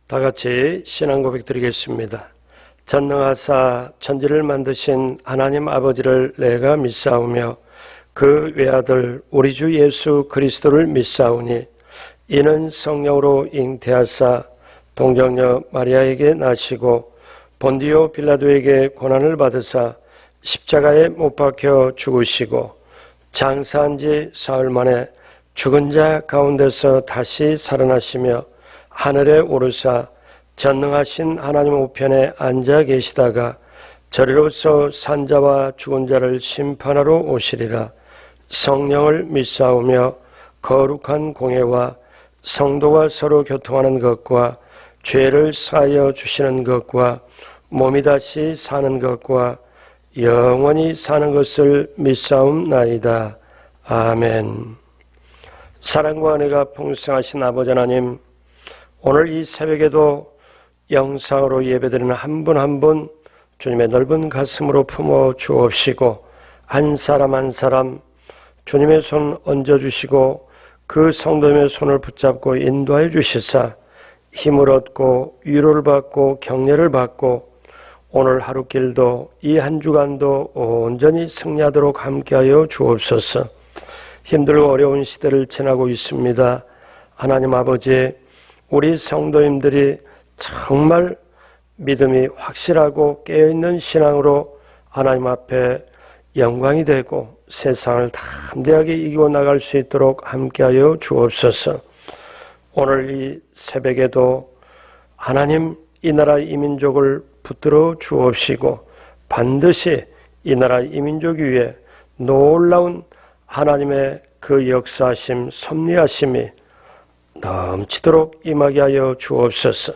다 같이 신앙 고백 드리겠습니다. 전능하사 천지를 만드신 하나님 아버지를 내가 믿사오며 그 외아들 우리 주 예수 그리스도를 믿사오니 이는 성령으로 잉태하사 동정녀 마리아에게 나시고 본디오 빌라도에게 고난을 받으사 십자가에 못 박혀 죽으시고 장사한 지 사흘 만에 죽은 자 가운데서 다시 살아나시며 하늘에 오르사 전능하신 하나님 우편에 앉아 계시다가 저리로서 산자와 죽은 자를 심판하러 오시리라. 성령을 믿사오며 거룩한 공예와 성도가 서로 교통하는 것과 죄를 사하여 주시는 것과 몸이 다시 사는 것과 영원히 사는 것을 믿사옵나이다. 아멘. 사랑과 은혜가 풍성하신 아버지 하나님, 오늘 이 새벽에도 영상으로 예배드리는 한 분 한 분 주님의 넓은 가슴으로 품어 주옵시고 한 사람 한 사람 주님의 손 얹어주시고 그 성도님의 손을 붙잡고 인도하여 주시사 힘을 얻고 위로를 받고 격려를 받고 오늘 하루길도 이 한 주간도 온전히 승리하도록 함께하여 주옵소서. 힘들고 어려운 시대를 지나고 있습니다. 하나님 아버지, 우리 성도님들이 정말 믿음이 확실하고 깨어있는 신앙으로 하나님 앞에 영광이 되고 세상을 담대하게 이기고 나갈 수 있도록 함께하여 주옵소서. 오늘 이 새벽에도 하나님 이 나라 이 민족을 붙들어 주옵시고 반드시 이 나라 이 민족 위에 놀라운 하나님의 그 역사하심 섭리하심이 넘치도록 임하게 하여 주옵소서.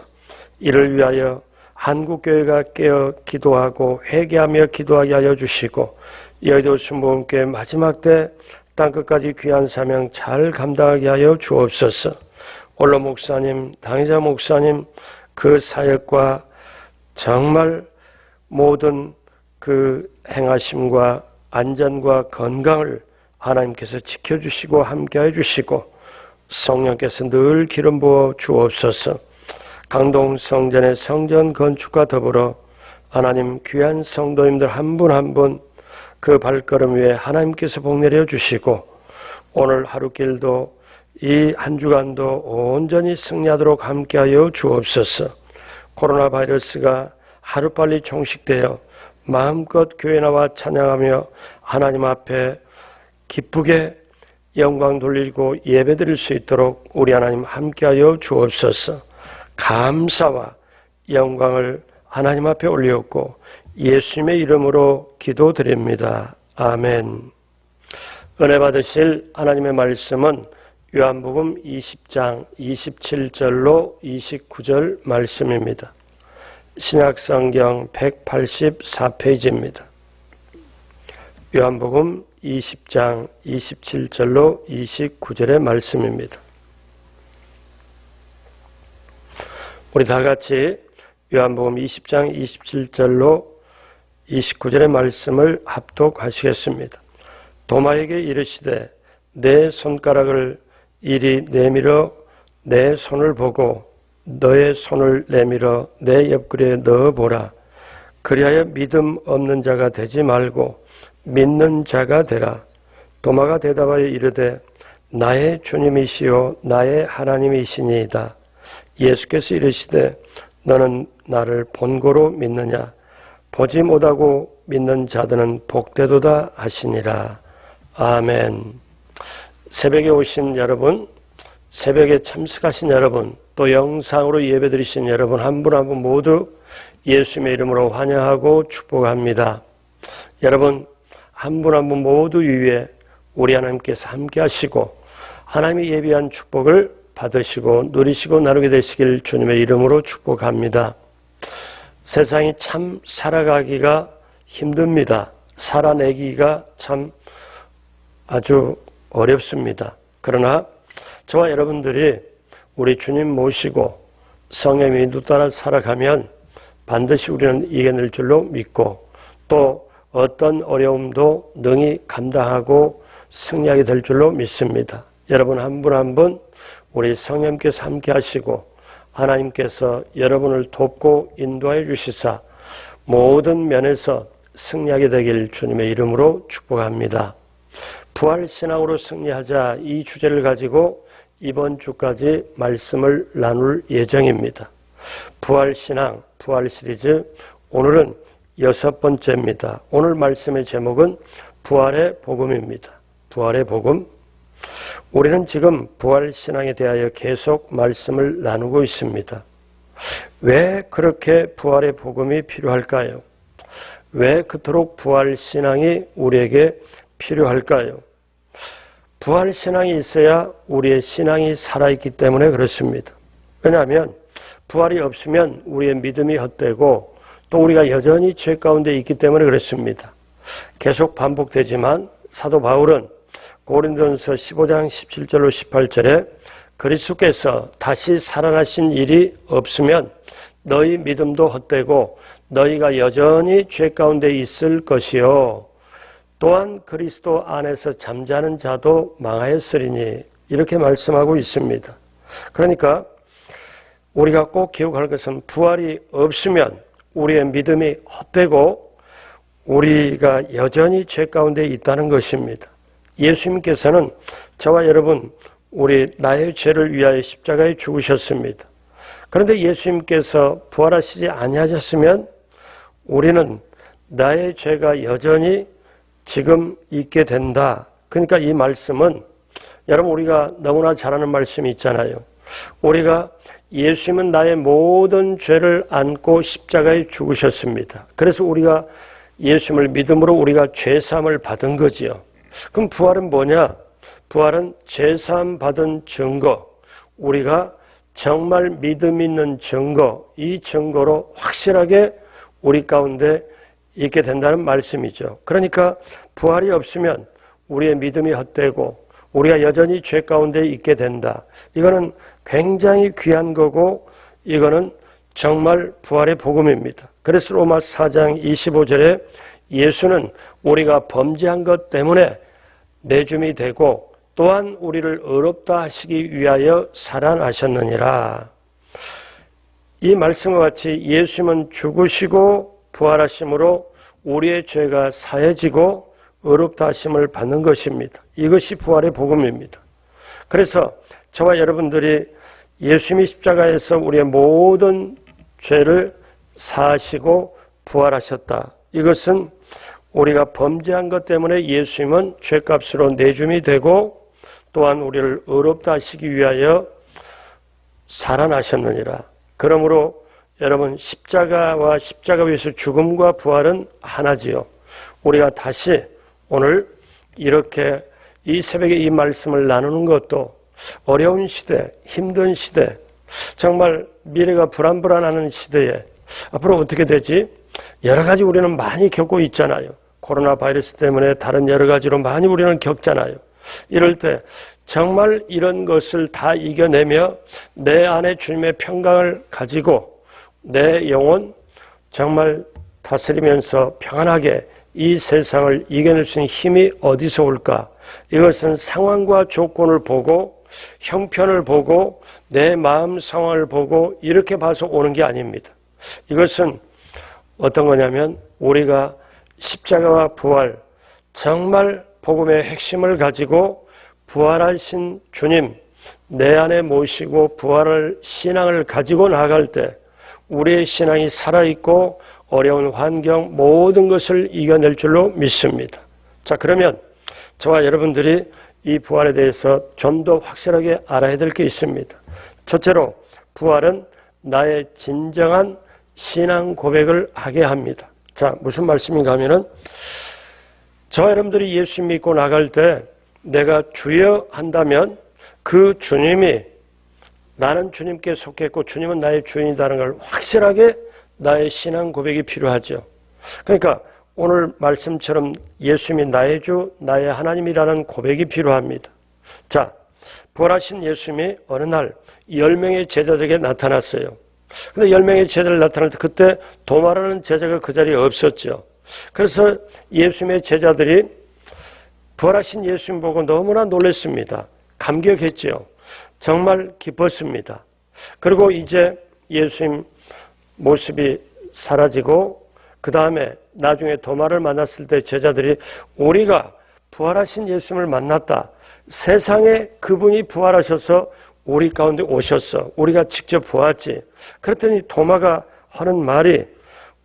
이를 위하여 한국교회가 깨어 기도하고 회개하며 기도하게 하여 주시고 여의도 순복음교회 마지막 때 땅끝까지 귀한 사명 잘 감당하게 하여 주옵소서. 원로 목사님, 당회자 목사님 그 사역과 정말 모든 그 행하심과 안전과 건강을 하나님께서 지켜주시고 함께해 주시고 성령께서 늘 기름 부어 주옵소서. 강동 성전의 성전 건축과 더불어 하나님 귀한 성도님들 한 분 한 분 그 발걸음 위에 하나님께서 복 내려 주시고 오늘 하루길도 이 한 주간도 온전히 승리하도록 함께하여 주옵소서. 코로나 바이러스가 하루빨리 종식되어 마음껏 교회 나와 찬양하며 하나님 앞에 기쁘게 영광 돌리고 예배드릴 수 있도록 우리 하나님 함께하여 주옵소서. 감사와 영광을 하나님 앞에 올리었고 예수님의 이름으로 기도드립니다. 아멘. 은혜 받으실 하나님의 말씀은 요한복음 20장 27절로 29절 말씀입니다. 신약성경 184페이지입니다. 요한복음 20장 27절로 29절의 말씀입니다. 우리 다 같이 요한복음 20장 27절로 29절의 말씀을 합독하시겠습니다. 도마에게 이르시되 내 손가락을 이리 내밀어 내 손을 보고 너의 손을 내밀어 내 옆구리에 넣어보라. 그리하여 믿음 없는 자가 되지 말고 믿는 자가 되라. 도마가 대답하여 이르되 나의 주님이시요 나의 하나님이시니이다. 예수께서 이르시되 너는 나를 본고로 믿느냐? 보지 못하고 믿는 자들은 복되도다 하시니라. 아멘. 새벽에 오신 여러분, 새벽에 참석하신 여러분, 또 영상으로 예배드리신 여러분 한 분 한 분 모두 예수님의 이름으로 환영하고 축복합니다. 여러분 한 분 한 분 모두 위에 우리 하나님께서 함께 하시고 하나님이 예비한 축복을 받으시고 누리시고 나누게 되시길 주님의 이름으로 축복합니다. 세상이 참 살아가기가 힘듭니다. 살아내기가 참 아주 어렵습니다. 그러나 저와 여러분들이 우리 주님 모시고 성령의 인도 따라 살아가면 반드시 우리는 이겨낼 줄로 믿고 또 어떤 어려움도 능히 감당하고 승리하게 될 줄로 믿습니다. 여러분 한 분 한 분 우리 성령께서 함께 하시고 하나님께서 여러분을 돕고 인도하여 주시사 모든 면에서 승리하게 되길 주님의 이름으로 축복합니다. 부활신앙으로 승리하자, 이 주제를 가지고 이번 주까지 말씀을 나눌 예정입니다. 부활신앙, 부활시리즈, 오늘은 6번째입니다. 오늘 말씀의 제목은 부활의 복음입니다. 부활의 복음. 우리는 지금 부활신앙에 대하여 계속 말씀을 나누고 있습니다. 왜 그렇게 부활의 복음이 필요할까요? 왜 그토록 부활신앙이 우리에게 필요할까요? 부활신앙이 있어야 우리의 신앙이 살아있기 때문에 그렇습니다. 왜냐하면 부활이 없으면 우리의 믿음이 헛되고 또 우리가 여전히 죄 가운데 있기 때문에 그렇습니다. 계속 반복되지만 사도 바울은 고린도전서 15장 17절로 18절에 그리스도께서 다시 살아나신 일이 없으면 너희 믿음도 헛되고 너희가 여전히 죄 가운데 있을 것이요 또한 그리스도 안에서 잠자는 자도 망하였으리니 이렇게 말씀하고 있습니다. 그러니까 우리가 꼭 기억할 것은 부활이 없으면 우리의 믿음이 헛되고 우리가 여전히 죄 가운데 있다는 것입니다. 예수님께서는 저와 여러분 우리 나의 죄를 위하여 십자가에 죽으셨습니다. 그런데 예수님께서 부활하시지 아니하셨으면 우리는 나의 죄가 여전히 지금 있게 된다. 그러니까 이 말씀은 여러분 우리가 너무나 잘 아는 말씀이 있잖아요. 우리가 예수님은 나의 모든 죄를 안고 십자가에 죽으셨습니다. 그래서 우리가 예수님을 믿음으로 우리가 죄사함을 받은 거지요. 그럼 부활은 뭐냐? 부활은 죄사함 받은 증거, 우리가 정말 믿음 있는 증거, 이 증거로 확실하게 우리 가운데 있게 된다는 말씀이죠. 그러니까 부활이 없으면 우리의 믿음이 헛되고 우리가 여전히 죄 가운데 있게 된다. 이거는 굉장히 귀한 거고 이거는 정말 부활의 복음입니다. 그래서 로마 4장 25절에 예수는 우리가 범죄한 것 때문에 내줌이 되고 또한 우리를 의롭다 하시기 위하여 살아나셨느니라. 이 말씀과 같이 예수님은 죽으시고 부활하심으로 우리의 죄가 사해지고 의롭다 하심을 받는 것입니다. 이것이 부활의 복음입니다. 그래서 저와 여러분들이 예수님이 십자가에서 우리의 모든 죄를 사하시고 부활하셨다. 이것은 우리가 범죄한 것 때문에 예수님은 죄값으로 내줌이 되고 또한 우리를 의롭다 하시기 위하여 살아나셨느니라. 그러므로 여러분 십자가와 십자가 위에서 죽음과 부활은 하나지요. 우리가 다시 오늘 이렇게 이 새벽에 이 말씀을 나누는 것도 어려운 시대, 힘든 시대, 정말 미래가 불안불안하는 시대에 앞으로 어떻게 되지? 여러 가지 우리는 많이 겪고 있잖아요. 코로나 바이러스 때문에 다른 여러 가지로 많이 우리는 겪잖아요. 이럴 때 정말 이런 것을 다 이겨내며 내 안에 주님의 평강을 가지고 내 영혼 정말 다스리면서 평안하게 이 세상을 이겨낼 수 있는 힘이 어디서 올까? 이것은 상황과 조건을 보고 형편을 보고 내 마음 상황을 보고 이렇게 봐서 오는 게 아닙니다. 이것은 어떤 거냐면 우리가 십자가와 부활, 정말 복음의 핵심을 가지고 부활하신 주님 내 안에 모시고 부활을 신앙을 가지고 나갈 때 우리의 신앙이 살아있고 어려운 환경 모든 것을 이겨낼 줄로 믿습니다. 자, 그러면 저와 여러분들이 이 부활에 대해서 좀 더 확실하게 알아야 될 게 있습니다. 첫째로 부활은 나의 진정한 신앙 고백을 하게 합니다. 자, 무슨 말씀인가 하면은 저와 여러분들이 예수 믿고 나갈 때 내가 주여 한다면 그 주님이 나는 주님께 속했고 주님은 나의 주인이라는 걸 확실하게 나의 신앙 고백이 필요하죠. 그러니까 오늘 말씀처럼 예수님이 나의 주, 나의 하나님이라는 고백이 필요합니다. 자, 부활하신 예수님이 어느 날 10명의 제자들에게 나타났어요. 근데 10명의 제자들 나타날 때 그때 도마라는 제자가 그 자리에 없었죠. 그래서 예수님의 제자들이 부활하신 예수님 보고 너무나 놀랐습니다. 감격했지요. 정말 기뻤습니다. 그리고 이제 예수님 모습이 사라지고 그 다음에 나중에 도마를 만났을 때 제자들이 우리가 부활하신 예수님을 만났다. 세상에 그분이 부활하셔서 우리 가운데 오셨어. 우리가 직접 보았지. 그랬더니 도마가 하는 말이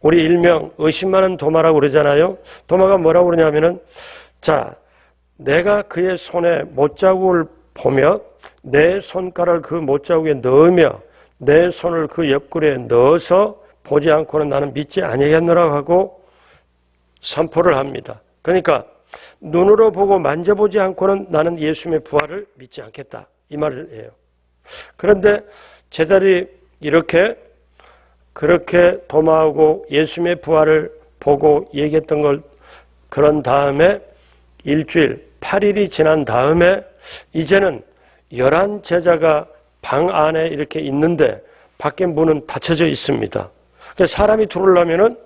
우리 일명 의심 많은 도마라고 그러잖아요. 도마가 뭐라고 그러냐면은 자, 내가 그의 손에 못자국을 보며 내 손가락을 그 못자국에 넣으며 내 손을 그 옆구리에 넣어서 보지 않고는 나는 믿지 아니하겠노라 하고 선포를 합니다. 그러니까 눈으로 보고 만져보지 않고는 나는 예수님의 부활을 믿지 않겠다. 이 말을 해요. 그런데 제자들이 그렇게 도마하고 예수님의 부활을 보고 얘기했던 걸 그런 다음에 일주일 8일이 지난 다음에 이제는 11 제자가 방 안에 이렇게 있는데 밖에 문은 닫혀져 있습니다. 그래서 사람이 들어오려면은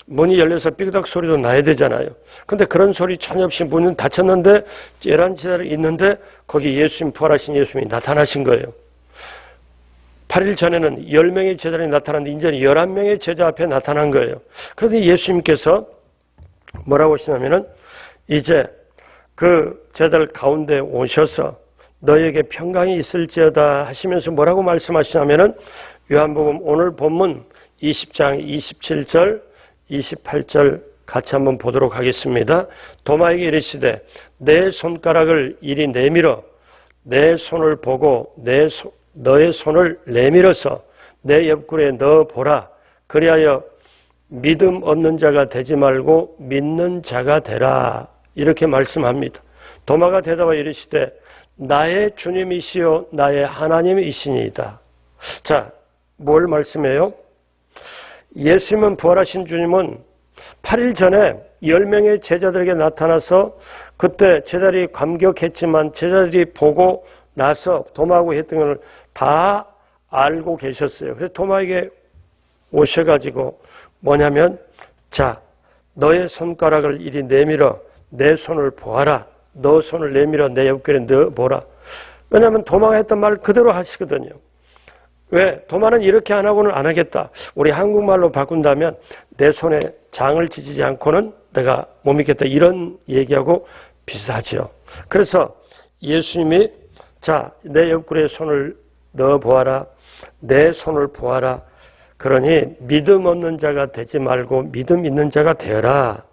문이 열려서 삐그덕 소리도 나야 되잖아요. 근데 그런 소리 전혀 없이 문은 닫혔는데 11 제자들이 있는데 거기 예수님 부활하신 예수님이 나타나신 거예요. 8일 전에는 10명의 제자들이 나타났는데 이제는 11명의 제자 앞에 나타난 거예요. 그런데 예수님께서 뭐라고 하시냐면은 이제 그 제자들 가운데 오셔서 너에게 평강이 있을지어다 하시면서 뭐라고 말씀하시냐면은 요한복음 오늘 본문 20장 27절 28절 같이 한번 보도록 하겠습니다. 도마에게 이르시되 내 손가락을 이리 내밀어 내 손을 보고 너의 손을 내밀어서 내 옆구리에 넣어보라. 그리하여 믿음 없는 자가 되지 말고 믿는 자가 되라. 이렇게 말씀합니다. 도마가 대답하여 이르시되 나의 주님이시요 나의 하나님이시니이다. 자, 뭘 말씀해요? 예수님은 부활하신 주님은 8일 전에 10명의 제자들에게 나타나서 그때 제자들이 감격했지만 제자들이 보고 나서 도마하고 했던 것을 다 알고 계셨어요. 그래서 도마에게 오셔가지고 뭐냐면 자, 너의 손가락을 이리 내밀어 내 손을 보아라. 너 손을 내밀어 내 옆구리에 넣어보라. 왜냐하면 도마가 했던 말 그대로 하시거든요. 왜? 도마는 이렇게 안 하고는 안 하겠다. 우리 한국말로 바꾼다면 내 손에 장을 지지지 않고는 내가 못 믿겠다. 이런 얘기하고 비슷하죠. 그래서 예수님이 자, 내 옆구리에 손을 넣어보아라. 내 손을 보아라. 그러니 믿음 없는 자가 되지 말고 믿음 있는 자가 되어라.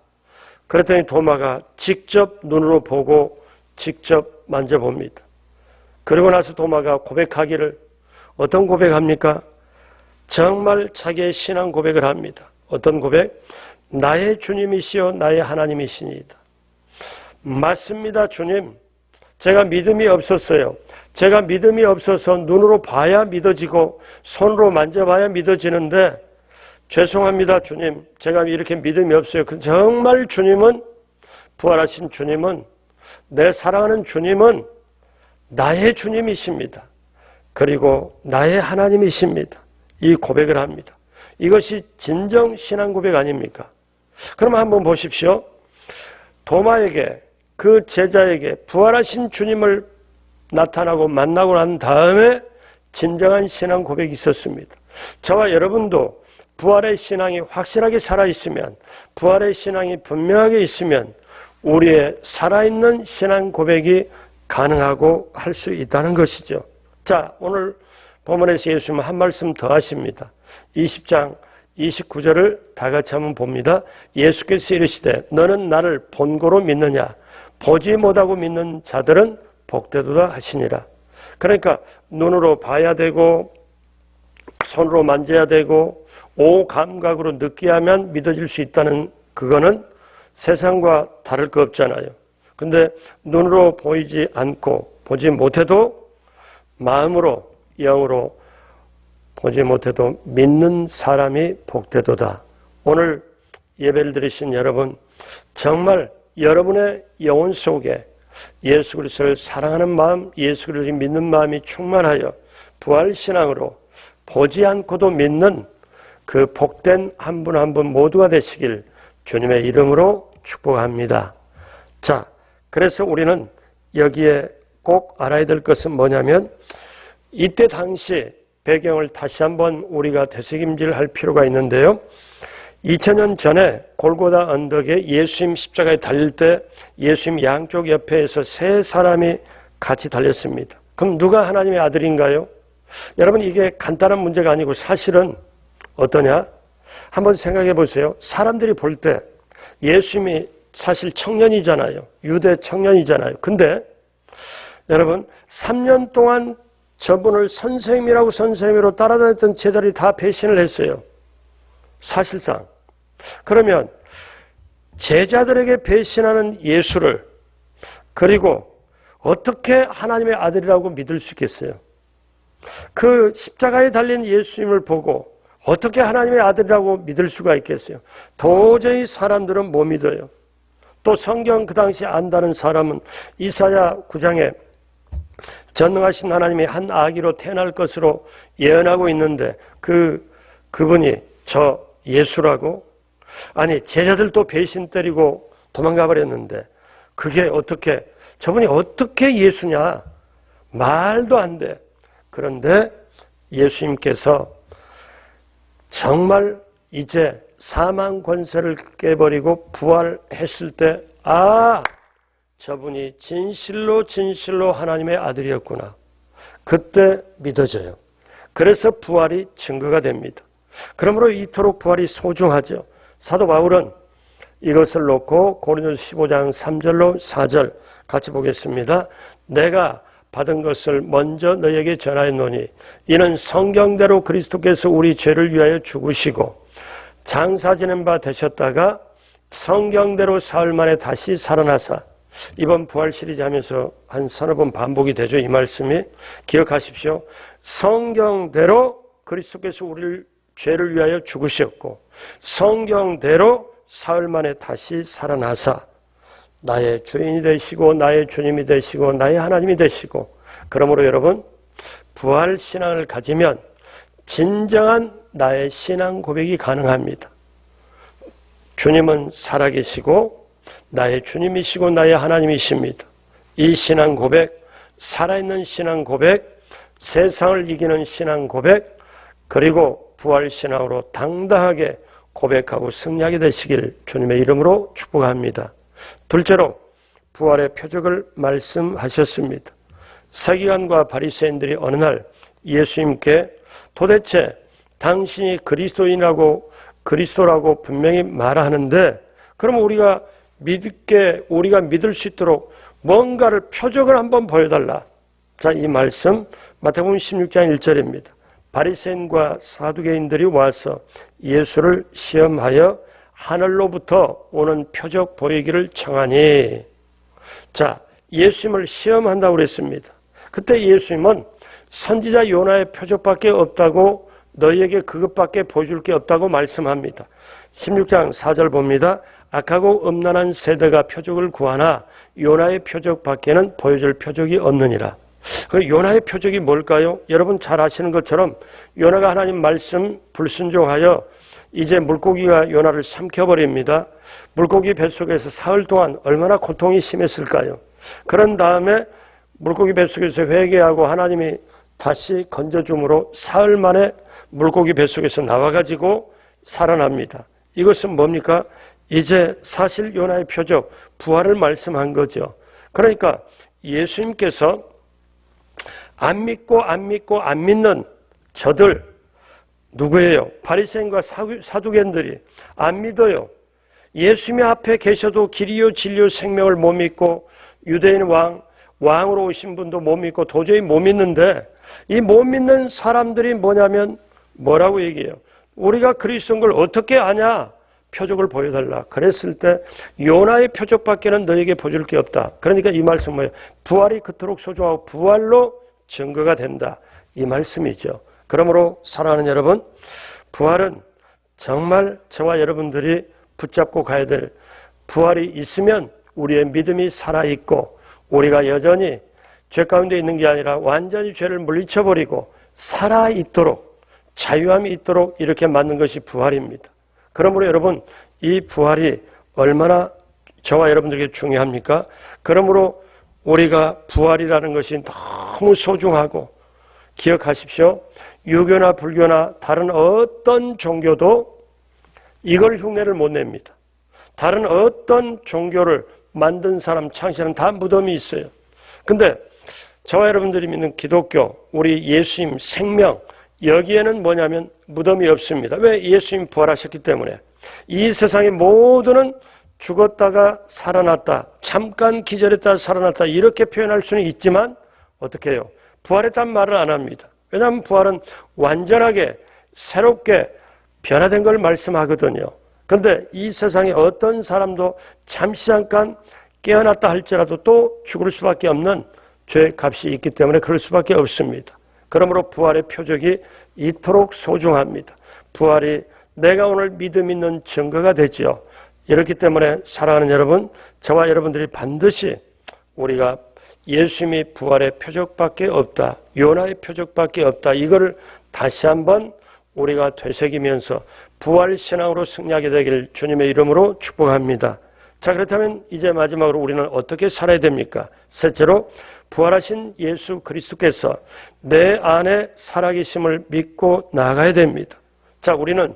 그랬더니 도마가 직접 눈으로 보고 직접 만져봅니다. 그리고 나서 도마가 고백하기를 어떤 고백합니까? 정말 자기의 신앙 고백을 합니다. 어떤 고백? 나의 주님이시여 나의 하나님이시니이다. 맞습니다, 주님. 제가 믿음이 없었어요. 제가 믿음이 없어서 눈으로 봐야 믿어지고 손으로 만져봐야 믿어지는데 죄송합니다, 주님. 제가 이렇게 믿음이 없어요. 정말 주님은, 부활하신 주님은, 내 사랑하는 주님은 나의 주님이십니다. 그리고 나의 하나님이십니다. 이 고백을 합니다. 이것이 진정 신앙 고백 아닙니까? 그럼 한번 보십시오. 도마에게, 그 제자에게 부활하신 주님을 나타나고 만나고 난 다음에 진정한 신앙 고백이 있었습니다. 저와 여러분도 부활의 신앙이 확실하게 살아있으면, 부활의 신앙이 분명하게 있으면 우리의 살아있는 신앙 고백이 가능하고 할 수 있다는 것이죠. 자, 오늘 본문에서 예수님은 한 말씀 더 하십니다. 20장 29절을 다 같이 한번 봅니다. 예수께서 이르시되 너는 나를 본고로 믿느냐? 보지 못하고 믿는 자들은 복되도다 하시니라. 그러니까 눈으로 봐야 되고 손으로 만져야 되고 오감각으로 느끼하면 믿어질 수 있다는 그거는 세상과 다를 거 없잖아요. 근데 눈으로 보이지 않고 보지 못해도 마음으로 영으로 보지 못해도 믿는 사람이 복되도다. 오늘 예배를 드리신 여러분, 정말 여러분의 영혼 속에 예수 그리스도를 사랑하는 마음, 예수 그리스도를 믿는 마음이 충만하여 부활신앙으로 보지 않고도 믿는 그 복된 한 분 한 분 모두가 되시길 주님의 이름으로 축복합니다. 자, 그래서 우리는 여기에 꼭 알아야 될 것은 뭐냐면 이때 당시 배경을 다시 한번 우리가 되새김질할 필요가 있는데요. 2000년 전에 골고다 언덕에 예수님 십자가에 달릴 때 예수님 양쪽 옆에서 세 사람이 같이 달렸습니다. 그럼 누가 하나님의 아들인가요? 여러분, 이게 간단한 문제가 아니고 사실은 어떠냐? 한번 생각해 보세요. 사람들이 볼 때 예수님이 사실 청년이잖아요. 유대 청년이잖아요. 근데 여러분, 3년 동안 저분을 선생님이로 따라다녔던 제자들이 다 배신을 했어요. 사실상. 그러면 제자들에게 배신하는 예수를 그리고 어떻게 하나님의 아들이라고 믿을 수 있겠어요? 그 십자가에 달린 예수님을 보고 어떻게 하나님의 아들이라고 믿을 수가 있겠어요? 도저히 사람들은 못 믿어요. 또 성경 그 당시 안다는 사람은 이사야 9장에 전능하신 하나님이 한 아기로 태어날 것으로 예언하고 있는데 그분이 저 예수라고? 아니, 제자들도 배신 때리고 도망가 버렸는데 그게 어떻게, 저분이 어떻게 예수냐? 말도 안 돼. 그런데 예수님께서 정말 이제 사망 권세를 깨버리고 부활했을 때, 저분이 진실로 하나님의 아들이었구나. 그때 믿어져요. 그래서 부활이 증거가 됩니다. 그러므로 이토록 부활이 소중하죠. 사도 바울은 이것을 놓고 고린도서 15장 3절로 4절 같이 보겠습니다. 내가 받은 것을 먼저 너에게 전하였노니 이는 성경대로 그리스도께서 우리 죄를 위하여 죽으시고 장사 지낸 바 되셨다가 성경대로 사흘 만에 다시 살아나사, 이번 부활 시리즈 하면서 한 서너 번 반복이 되죠. 이 말씀이. 기억하십시오. 성경대로 그리스도께서 우리를 죄를 위하여 죽으셨고 성경대로 사흘 만에 다시 살아나사 나의 주인이 되시고 나의 주님이 되시고 나의 하나님이 되시고, 그러므로 여러분, 부활 신앙을 가지면 진정한 나의 신앙 고백이 가능합니다. 주님은 살아계시고 나의 주님이시고 나의 하나님이십니다. 이 신앙 고백, 살아있는 신앙 고백, 세상을 이기는 신앙 고백, 그리고 부활 신앙으로 당당하게 고백하고 승리하게 되시길 주님의 이름으로 축복합니다. 둘째로 부활의 표적을 말씀하셨습니다. 서기관과 바리새인들이 어느 날 예수님께 도대체 당신이 그리스도라고 분명히 말하는데 그럼 우리가 믿을 수 있도록 뭔가를 표적을 한번 보여달라. 자, 이 말씀 마태복음 16장 1절입니다. 바리새인과 사두개인들이 와서 예수를 시험하여 하늘로부터 오는 표적 보이기를 청하니. 자, 예수님을 시험한다고 그랬습니다. 그때 예수님은 선지자 요나의 표적밖에 없다고, 너희에게 그것밖에 보여줄 게 없다고 말씀합니다. 16장 4절 봅니다. 악하고 음란한 세대가 표적을 구하나 요나의 표적밖에는 보여줄 표적이 없느니라. 그 요나의 표적이 뭘까요? 여러분 잘 아시는 것처럼 요나가 하나님 말씀 불순종하여 이제 물고기가 요나를 삼켜버립니다. 물고기 뱃속에서 사흘 동안 얼마나 고통이 심했을까요? 그런 다음에 물고기 뱃속에서 회개하고 하나님이 다시 건져줌으로 사흘 만에 물고기 뱃속에서 나와가지고 살아납니다. 이것은 뭡니까? 이제 사실 요나의 표적, 부활을 말씀한 거죠. 그러니까 예수님께서 안 믿는 저들, 누구예요? 바리새인과 사두개인들이 안 믿어요. 예수님 앞에 계셔도 길이요 진리요 생명을 못 믿고, 유대인 왕으로 오신 분도 못 믿고 도저히 못 믿는데, 이 못 믿는 사람들이 뭐냐면 뭐라고 얘기해요? 우리가 그리스도인 걸 어떻게 아냐? 표적을 보여달라. 그랬을 때 요나의 표적밖에는 너에게 보여줄 게 없다. 그러니까 이 말씀 뭐예요? 부활이 그토록 소중하고 부활로 증거가 된다. 이 말씀이죠. 그러므로 사랑하는 여러분, 부활은 정말 저와 여러분들이 붙잡고 가야 될, 부활이 있으면 우리의 믿음이 살아있고 우리가 여전히 죄 가운데 있는 게 아니라 완전히 죄를 물리쳐버리고 살아있도록, 자유함이 있도록 이렇게 만든 것이 부활입니다. 그러므로 여러분, 이 부활이 얼마나 저와 여러분들에게 중요합니까? 그러므로 우리가 부활이라는 것이 너무 소중하고, 기억하십시오. 유교나 불교나 다른 어떤 종교도 이걸 흉내를 못 냅니다. 다른 어떤 종교를 만든 사람, 창시하는 다 무덤이 있어요. 근데 저와 여러분들이 믿는 기독교, 우리 예수님 생명, 여기에는 뭐냐면 무덤이 없습니다. 왜? 예수님 부활하셨기 때문에. 이 세상의 모두는 죽었다가 살아났다, 잠깐 기절했다가 살아났다, 이렇게 표현할 수는 있지만 어떻게 해요? 부활했다는 말을 안 합니다. 왜냐하면 부활은 완전하게 새롭게 변화된 걸 말씀하거든요. 그런데 이 세상에 어떤 사람도 잠시 잠깐 깨어났다 할지라도 또 죽을 수밖에 없는 죄의 값이 있기 때문에 그럴 수밖에 없습니다. 그러므로 부활의 표적이 이토록 소중합니다. 부활이 내가 오늘 믿음 있는 증거가 되지요. 이렇기 때문에 사랑하는 여러분, 저와 여러분들이 반드시 우리가 예수님이 부활의 표적밖에 없다, 요나의 표적밖에 없다, 이거를 다시 한번 우리가 되새기면서 부활신앙으로 승리하게 되길 주님의 이름으로 축복합니다. 자, 그렇다면 이제 마지막으로 우리는 어떻게 살아야 됩니까? 셋째로 부활하신 예수 그리스도께서 내 안에 살아계심을 믿고 나아가야 됩니다. 자, 우리는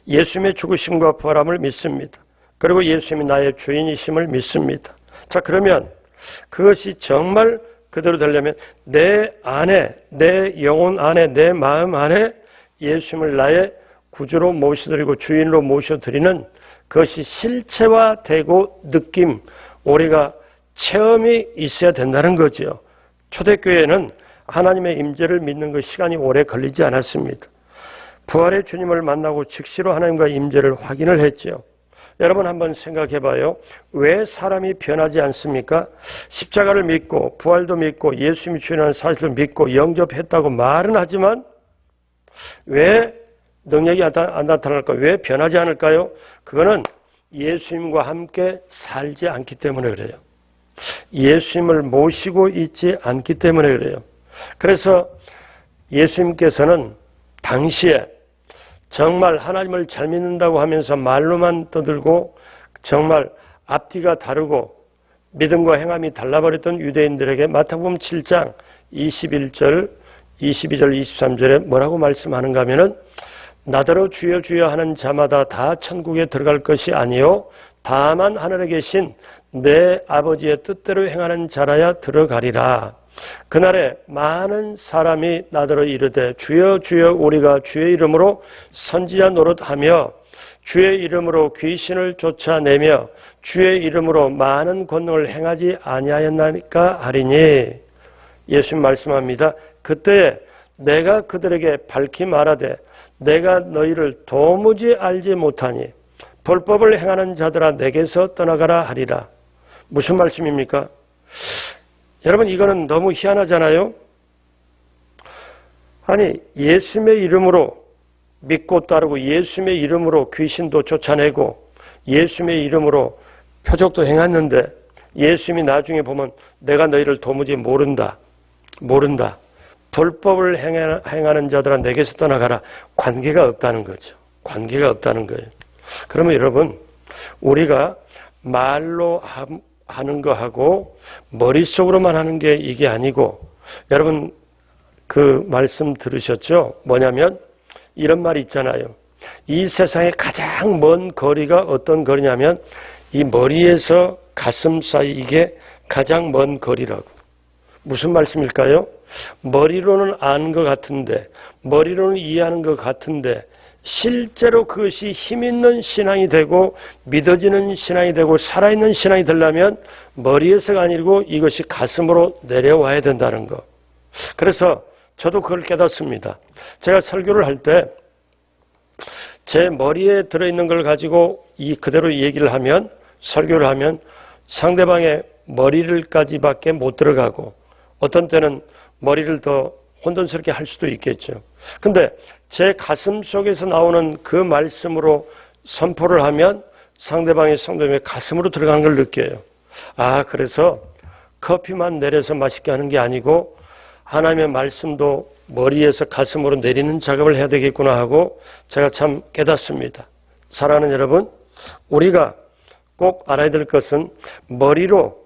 예수님의 죽으심과 부활함을 믿습니다. 그리고 예수님이 나의 주인이심을 믿습니다. 자, 그러면 그것이 정말 그대로 되려면 내 안에, 내 영혼 안에, 내 마음 안에 예수님을 나의 구주로 모셔드리고 주인으로 모셔드리는 그것이 실체화되고 느낌, 우리가 체험이 있어야 된다는 거죠. 초대교회는 하나님의 임재를 믿는 그 시간이 오래 걸리지 않았습니다. 부활의 주님을 만나고 즉시로 하나님과 임재를 확인을 했죠. 여러분 한번 생각해 봐요. 왜 사람이 변하지 않습니까? 십자가를 믿고 부활도 믿고 예수님이 주인이라는 사실을 믿고 영접했다고 말은 하지만 왜 능력이 안 나타날까요? 왜 변하지 않을까요? 그거는 예수님과 함께 살지 않기 때문에 그래요. 예수님을 모시고 있지 않기 때문에 그래요. 그래서 예수님께서는 당시에 정말 하나님을 잘 믿는다고 하면서 말로만 떠들고 정말 앞뒤가 다르고 믿음과 행함이 달라버렸던 유대인들에게 마태복음 7장 21절, 22절, 23절에 뭐라고 말씀하는가 하면은 나더러 주여 주여 하는 자마다 다 천국에 들어갈 것이 아니요 다만 하늘에 계신 내 아버지의 뜻대로 행하는 자라야 들어가리라. 그날에 많은 사람이 나더러 이르되 주여 주여 우리가 주의 이름으로 선지자 노릇하며 주의 이름으로 귀신을 쫓아내며 주의 이름으로 많은 권능을 행하지 아니하였나니까 하리니. 예수님 말씀합니다. 그때에 내가 그들에게 밝히 말하되 내가 너희를 도무지 알지 못하니 불법을 행하는 자들아 내게서 떠나가라 하리라. 무슨 말씀입니까? 여러분 이거는 너무 희한하잖아요. 아니 예수님의 이름으로 믿고 따르고 예수님의 이름으로 귀신도 쫓아내고 예수님의 이름으로 표적도 행했는데 예수님이 나중에 보면 내가 너희를 도무지 모른다. 불법을 행하는 자들아 내게서 떠나가라. 관계가 없다는 거죠. 관계가 없다는 거예요. 그러면 여러분 우리가 말로 하는 거하고 머릿속으로만 하는 게 이게 아니고 여러분 그 말씀 들으셨죠? 뭐냐면 이런 말이 있잖아요. 이 세상에 가장 먼 거리가 어떤 거리냐면 이 머리에서 가슴 사이 이게 가장 먼 거리라고. 무슨 말씀일까요? 머리로는 아는 것 같은데 머리로는 이해하는 것 같은데 실제로 그것이 힘있는 신앙이 되고 믿어지는 신앙이 되고 살아있는 신앙이 되려면 머리에서가 아니고 이것이 가슴으로 내려와야 된다는 거. 그래서 저도 그걸 깨닫습니다. 제가 설교를 할 때 제 머리에 들어있는 걸 가지고 그대로 얘기를 하면 설교를 하면 상대방의 머리를까지밖에 못 들어가고 어떤 때는 머리를 더 혼돈스럽게 할 수도 있겠죠. 근데 제 가슴 속에서 나오는 그 말씀으로 선포를 하면 상대방의 성도님의 가슴으로 들어가는 걸 느껴요. 아, 그래서 커피만 내려서 맛있게 하는 게 아니고 하나님의 말씀도 머리에서 가슴으로 내리는 작업을 해야 되겠구나 하고 제가 참 깨닫습니다. 사랑하는 여러분, 우리가 꼭 알아야 될 것은 머리로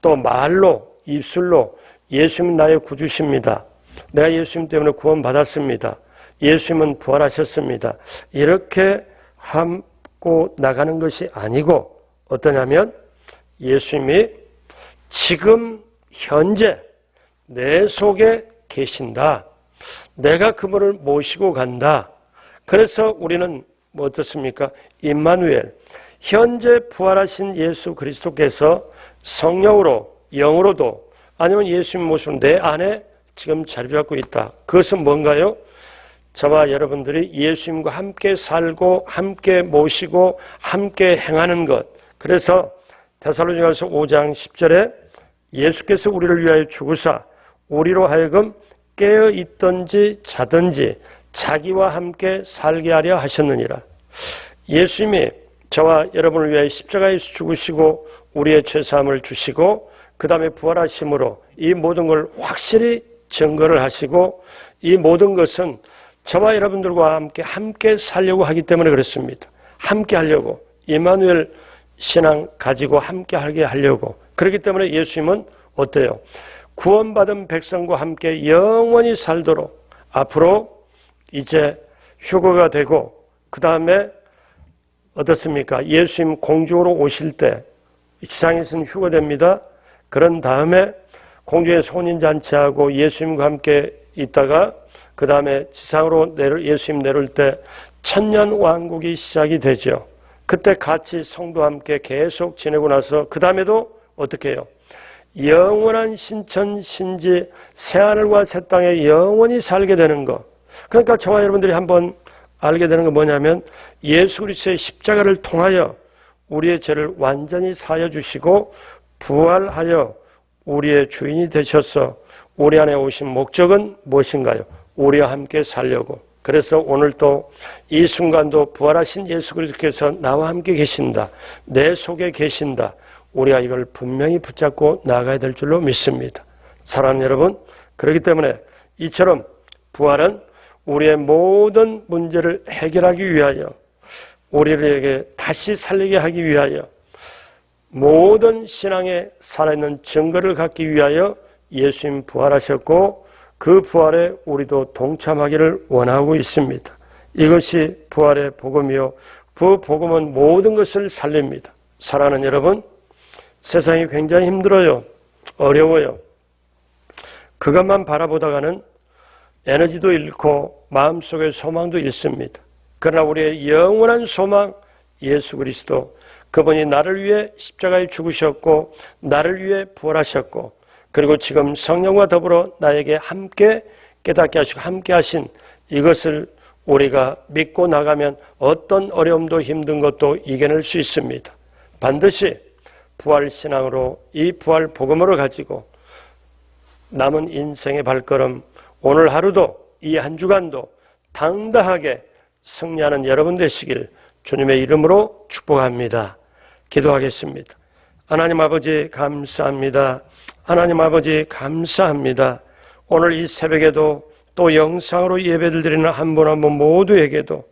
또 말로 입술로 예수님은 나의 구주십니다. 내가 예수님 때문에 구원받았습니다. 예수님은 부활하셨습니다. 이렇게 하고 나가는 것이 아니고 어떠냐면 예수님이 지금 현재 내 속에 계신다. 내가 그분을 모시고 간다. 그래서 우리는 뭐 어떻습니까? 임마누엘, 현재 부활하신 예수 그리스도께서 성령으로 영으로도 아니면 예수님 모습으로 내 안에 지금 자리 잡고 있다. 그것은 뭔가요? 저와 여러분들이 예수님과 함께 살고 함께 모시고 함께 행하는 것. 그래서 데살로니가서 5장 10절에 예수께서 우리를 위하여 죽으사 우리로 하여금 깨어 있든지 자든지 자기와 함께 살게 하려 하셨느니라. 예수님이 저와 여러분을 위하여 십자가에서 죽으시고 우리의 죄사함을 주시고 그 다음에 부활하심으로 이 모든 걸 확실히 증거를 하시고 이 모든 것은 저와 여러분들과 함께 살려고 하기 때문에 그렇습니다. 함께 하려고 임마누엘 신앙 가지고 함께 하게 하려고. 그렇기 때문에 예수님은 어때요? 구원받은 백성과 함께 영원히 살도록 앞으로 이제 휴거가 되고 그 다음에 어떻습니까? 예수님 공중으로 오실 때 지상에서는 휴거됩니다. 그런 다음에 공중에 혼인잔치하고 예수님과 함께 있다가 그 다음에 지상으로 예수님 내려올 때 천년 왕국이 시작이 되죠. 그때 같이 성도와 함께 계속 지내고 나서 그 다음에도 어떻게 해요? 영원한 신천 신지 새하늘과 새 땅에 영원히 살게 되는 것. 그러니까 저와 여러분들이 한번 알게 되는 건 뭐냐면 예수 그리스도의 십자가를 통하여 우리의 죄를 완전히 사하여 주시고 부활하여 우리의 주인이 되셔서 우리 안에 오신 목적은 무엇인가요? 우리와 함께 살려고. 그래서 오늘 또 이 순간도 부활하신 예수 그리스도께서 나와 함께 계신다. 내 속에 계신다. 우리가 이걸 분명히 붙잡고 나아가야 될 줄로 믿습니다. 사랑하는 여러분, 그렇기 때문에 이처럼 부활은 우리의 모든 문제를 해결하기 위하여 우리에게 다시 살리게 하기 위하여 모든 신앙에 살아있는 증거를 갖기 위하여 예수님 부활하셨고 그 부활에 우리도 동참하기를 원하고 있습니다. 이것이 부활의 복음이요. 그 복음은 모든 것을 살립니다. 사랑하는 여러분, 세상이 굉장히 힘들어요. 어려워요. 그것만 바라보다가는 에너지도 잃고 마음속의 소망도 잃습니다. 그러나 우리의 영원한 소망 예수 그리스도, 그분이 나를 위해 십자가에 죽으셨고 나를 위해 부활하셨고 그리고 지금 성령과 더불어 나에게 함께 깨닫게 하시고 함께 하신 이것을 우리가 믿고 나가면 어떤 어려움도 힘든 것도 이겨낼 수 있습니다. 반드시 부활신앙으로 이 부활 복음으로 가지고 남은 인생의 발걸음 오늘 하루도 이 한 주간도 당당하게 승리하는 여러분 되시길 주님의 이름으로 축복합니다. 기도하겠습니다. 하나님 아버지 감사합니다. 하나님 아버지 감사합니다. 오늘 이 새벽에도 또 영상으로 예배를 드리는 한 분 한 분 모두에게도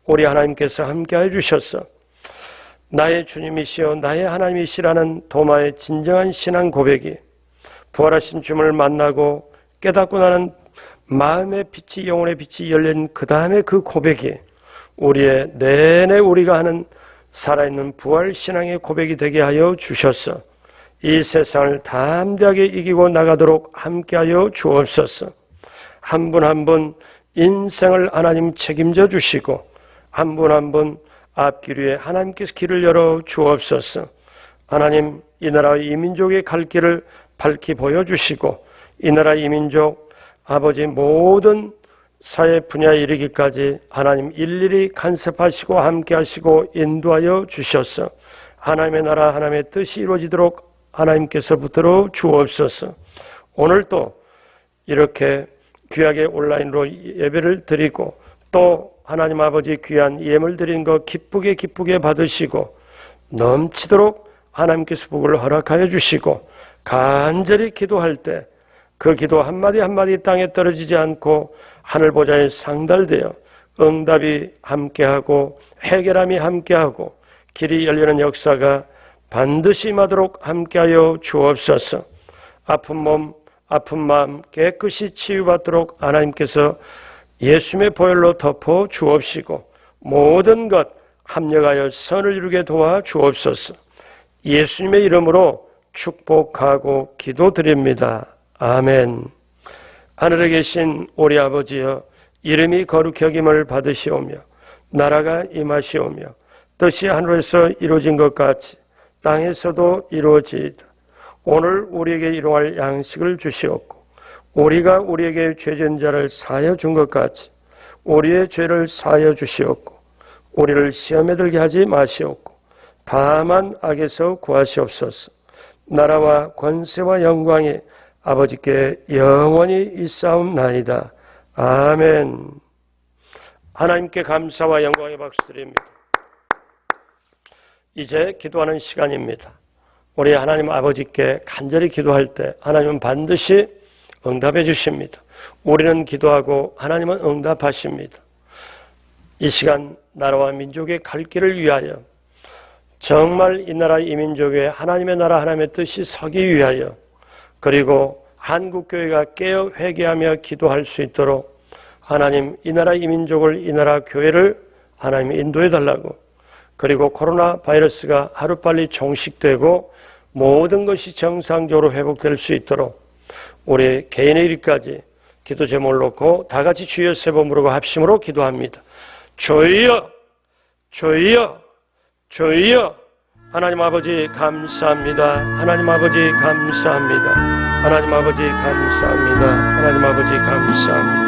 우리 하나님께서 함께해 주셔서 나의 주님이시여 나의 하나님이시라는 도마의 진정한 신앙 고백이 부활하신 주님을 만나고 깨닫고 나는 마음의 빛이 영혼의 빛이 열린 그 다음에 그 고백이 우리의 내내 우리가 하는 살아있는 부활신앙의 고백이 되게 하여 주셔서 이 세상을 담대하게 이기고 나가도록 함께하여 주옵소서. 한 분 한 분 인생을 하나님 책임져 주시고 한 분 한 분 앞길 위에 하나님께서 길을 열어 주옵소서. 하나님 이 나라 이 민족의 갈 길을 밝히 보여주시고 이 나라 이 민족 아버지 모든 사회 분야에 이르기까지 하나님 일일이 간섭하시고 함께하시고 인도하여 주셔서 하나님의 나라 하나님의 뜻이 이루어지도록 하나님께서 붙들어 주옵소서. 오늘도 이렇게 귀하게 온라인으로 예배를 드리고 또 하나님 아버지 귀한 예물 드린 거 기쁘게 받으시고 넘치도록 하나님께서 복을 허락하여 주시고 간절히 기도할 때 그 기도 한마디 한마디 땅에 떨어지지 않고 하늘 보좌에 상달되어 응답이 함께하고 해결함이 함께하고 길이 열리는 역사가 반드시 임하도록 함께하여 주옵소서. 아픈 몸, 아픈 마음 깨끗이 치유받도록 하나님께서 예수님의 보혈로 덮어 주옵시고 모든 것 합력하여 선을 이루게 도와 주옵소서. 예수님의 이름으로 축복하고 기도드립니다. 아멘. 하늘에 계신 우리 아버지여, 이름이 거룩히 여김을 받으시오며 나라가 임하시오며 뜻이 하늘에서 이루어진 것 같이 땅에서도 이루어지이다. 오늘 우리에게 일용할 양식을 주시옵고 우리가 우리에게 죄진 자를 사하여 준 것 같이 우리의 죄를 사하여 주시옵고 우리를 시험에 들게 하지 마시옵고 다만 악에서 구하시옵소서. 나라와 권세와 영광이 아버지께 영원히 있사옵나이다. 아멘. 하나님께 감사와 영광의 박수 드립니다. 이제 기도하는 시간입니다. 우리 하나님 아버지께 간절히 기도할 때 하나님은 반드시 응답해 주십니다. 우리는 기도하고 하나님은 응답하십니다. 이 시간 나라와 민족의 갈 길을 위하여, 정말 이 나라 이 민족의 하나님의 나라 하나님의 뜻이 서기 위하여, 그리고 한국교회가 깨어 회개하며 기도할 수 있도록 하나님 이 나라 이 민족을, 이 나라 교회를 하나님이 인도해 달라고, 그리고 코로나 바이러스가 하루빨리 종식되고 모든 것이 정상적으로 회복될 수 있도록 우리 개인의 일까지 기도 제목을 놓고 다 같이 주여 세 번 부르고 합심으로 기도합니다. 주여, 주여, 주여. 하나님 아버지 감사합니다. 하나님 아버지 감사합니다. 하나님 아버지 감사합니다. 하나님 아버지 감사합니다.